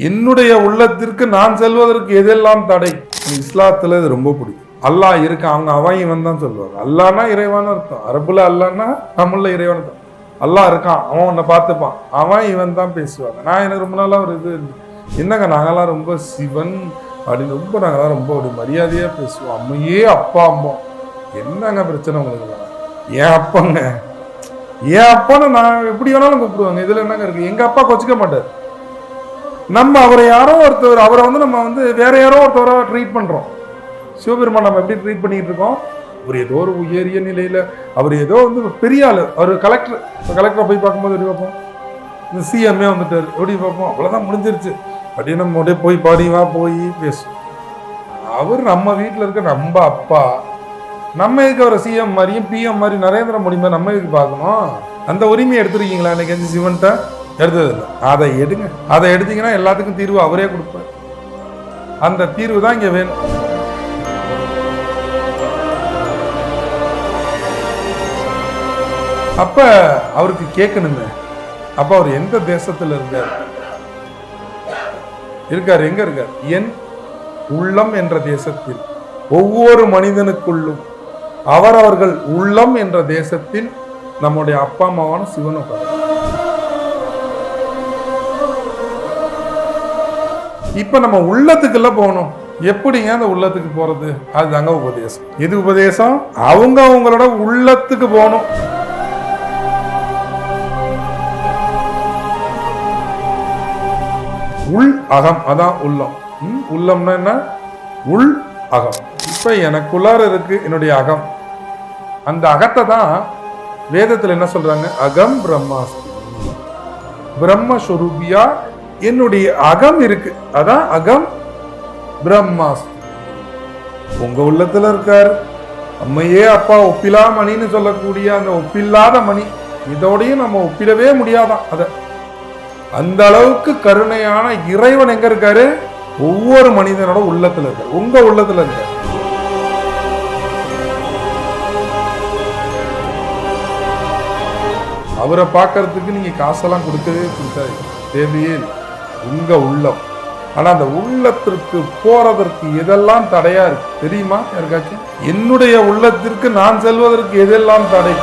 என்னுடைய உள்ளத்திற்கு நான் செல்வதற்கு எதெல்லாம் தடை? இஸ்லாத்துல இது ரொம்ப பிடிக்கும். அல்லாஹ் இருக்கான், அவங்க அவன் இவன் தான் சொல்லுவாங்க. அல்லாஹ்னா இறைவான அர்த்தம், அரபுல அல்லாஹ்னா தமிழ்ல இறைவான அர்த்தம். அல்லாஹ் இருக்கான், அவன் உன்னை பார்த்துப்பான், அவன் இவன் தான் பேசுவாங்க. நான் எனக்கு ரொம்ப நாளாக ஒரு இது என்னங்க, நாங்களாம் ரொம்ப சிவன் அப்படின்னு ரொம்ப நாங்களாம் ரொம்ப ஒரு மரியாதையாக பேசுவோம். அம்மையே அப்பா அம்மா, என்னங்க பிரச்சனை உங்களுக்கு? ஏன் அப்பாங்க, ஏன் அப்பான்னு நான் எப்படி வேணாலும் கூப்பிடுவாங்க. இதில் என்னங்க இருக்கு? எங்கள் அப்பா கொச்சிக்க மாட்டார். நம்ம அவரை யாரோ ஒருத்தர், அவரை வந்து நம்ம வந்து வேற யாரோ ஒருத்தவரை ட்ரீட் பண்ணுறோம். சிவபெருமான் நம்ம எப்படி ட்ரீட் பண்ணிட்டு இருக்கோம்? அவர் ஏதோ ஒரு உயரிய நிலையில், அவர் ஏதோ வந்து பெரிய ஆள், அவர் கலெக்டரை போய் பார்க்கும்போது எப்படி பார்ப்போம்? இந்த சிஎம்ஏ வந்துட்டார் எப்படி பார்ப்போம்? அவ்வளோதான், முடிஞ்சிருச்சு அப்படின்னு நம்ம அப்படியே போய் பாடிவா போய் பேசுவோம். அவர் நம்ம வீட்டில் இருக்க நம்ம அப்பா, நம்ம எதுக்கு அவரை சிஎம் மாதிரியும் பிஎம் மாதிரி நரேந்திர மோடி மாதிரி நம்ம எதுக்கு பார்க்கணும்? அந்த உரிமையை எடுத்துருக்கீங்களா? இன்னைக்கு எந்த சிவன்ட்ட எடுத்தது இல்லை. அதை எடுங்க, அதை எடுத்தீங்கன்னா எல்லாத்துக்கும் தீர்வு அவரே கொடுப்பார். அந்த தீர்வு தான் இங்கே வேணும். அப்ப அவருக்கு கேட்கணுங்க, அப்ப அவர் எந்த தேசத்துல இருக்கார்? எங்க இருக்கார்? என் உள்ளம் என்ற தேசத்தில், ஒவ்வொரு மனிதனுக்குள்ளும் அவரவர்கள் உள்ளம் என்ற தேசத்தில் நம்முடைய அப்பா அம்மாவான சிவனை பாரு. இப்ப நம்ம உள்ளத்துக்குள்ள போகணும். எப்படிங்க அந்த உள்ளத்துக்கு போறது? அதுதாங்க உபதேசம். எது உபதேசம்? அவங்க அவங்களோட உள்ளத்துக்கு போகணும். உள் அகம், அதான் உள்ளம். உள்ளம்னா என்ன? உள் அகம். இப்ப எனக்குள்ளார இருக்கு என்னுடைய அகம். அந்த அகத்தை தான் வேதத்துல என்ன சொல்றாங்க? அகம் பிரம்மாஸ்மி, பிரம்மஸ்வரூபியா என்னுடைய அகம் இருக்கு. அதான் அகம் பிரம்மாஸ்மி. உங்க உள்ளத்துல இருக்காரு அம்மையே அப்பா ஒப்பிலா மணின்னு சொல்லக்கூடிய அந்த ஒப்பில்லாத மணி. இதோடையும் நம்ம ஒப்பிடவே முடியாதான். அத அந்த அளவுக்கு கருணையான இறைவன் எங்க இருக்காரு? ஒவ்வொரு மனிதனோட உள்ளத்துல இருக்காரு, உங்க உள்ளத்துல இருக்காரு. அவரை பார்க்கறதுக்கு நீங்க காசெல்லாம் கொடுக்காது, தேவையே இல்லை. உங்க உள்ளம். ஆனா அந்த உள்ளத்திற்கு போறதற்கு எதெல்லாம் தடையா இருக்கு தெரியுமா யாருக்காச்சும்? என்னுடைய உள்ளத்திற்கு நான் செல்வதற்கு எதெல்லாம் தடை?